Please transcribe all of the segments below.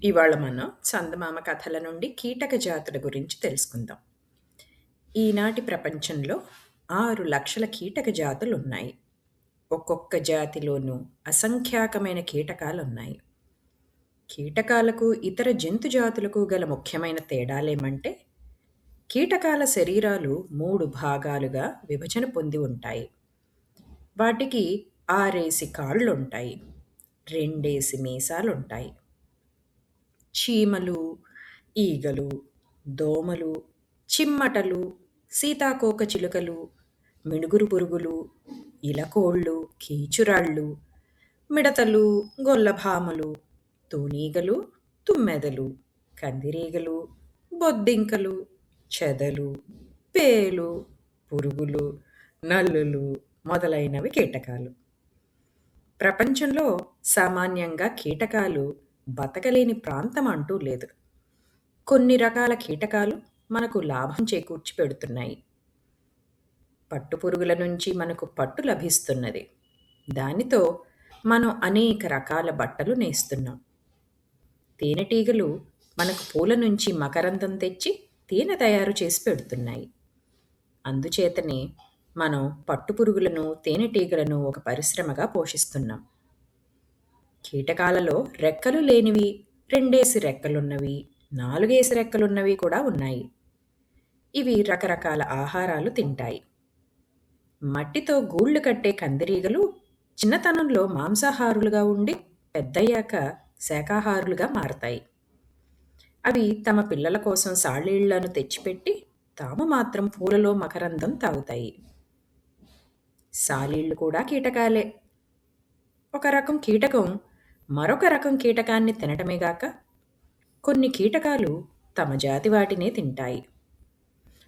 ఇవాళ మనం చందమామ కథల నుండి కీటక జాతుల గురించి తెలుసుకుందాం. ఈనాటి ప్రపంచంలో 6 లక్షల కీటక జాతులు ఉన్నాయి. ఒక్కొక్క జాతిలోనూ అసంఖ్యాకమైన కీటకాలున్నాయి. కీటకాలకు ఇతర జంతు జాతులకు గల ముఖ్యమైన తేడాలేమంటే, కీటకాల శరీరాలు 3 భాగాలుగా విభజన పొంది ఉంటాయి. వాటికి 6 కాళ్ళుంటాయి, 2 మీసాలుంటాయి. చీమలు, ఈగలు, దోమలు, చిమ్మటలు, సీతాకోకచిలుకలు, మిణుగురు పురుగులు, ఇలకోళ్ళు, కీచురాళ్ళు, మిడతలు, గొల్లభామలు, తూనీగలు, తుమ్మెదలు, కందిరీగలు, బొద్దింకలు, చెదలు, పేలు, పురుగులు, నల్లులు మొదలైనవి కీటకాలు. ప్రపంచంలో సామాన్యంగా కీటకాలు బతకలేని ప్రాంతం అంటూ లేదు. కొన్ని రకాల కీటకాలు మనకు లాభం చేకూర్చి పెడుతున్నాయి. పట్టుపురుగుల నుంచి మనకు పట్టు లభిస్తున్నది. దానితో మనం అనేక రకాల బట్టలు నేస్తున్నాం. తేనెటీగలు మనకు పూల నుంచి మకరందం తెచ్చి తేనె తయారు చేసి పెడుతున్నాయి. అందుచేతనే మనం పట్టుపురుగులను, తేనెటీగలను ఒక పరిశ్రమగా పోషిస్తున్నాం. కీటకాలలో రెక్కలు లేనివి, 2 రెక్కలున్నవి, 4 రెక్కలున్నవి కూడా ఉన్నాయి. ఇవి రకరకాల ఆహారాలు తింటాయి. మట్టితో గూళ్ళు కట్టే కందిరీగలు చిన్నతనంలో మాంసాహారులుగా ఉండి పెద్దయ్యాక శాకాహారులుగా మారతాయి. అవి తమ పిల్లల కోసం సాళ్ళీళ్లను తెచ్చిపెట్టి తాము మాత్రం పూలలో మకరందం తాగుతాయి. సాలీళ్లు కూడా కీటకాలే. ఒక రకం కీటకం మరొక రకం కీటకాన్ని తినటమేగాక కొన్ని కీటకాలు తమ జాతి వాటినే తింటాయి.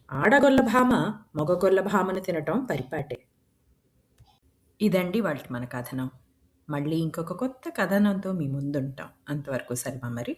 ఆడగొల్లభామ మగగొల్లభామను తినటం పరిపాటే. ఇదండి వాటి మన కథనం. మళ్ళీ ఇంకొక కొత్త కథనంతో మీ ముందుంటాం. అంతవరకు సెలవు మరి.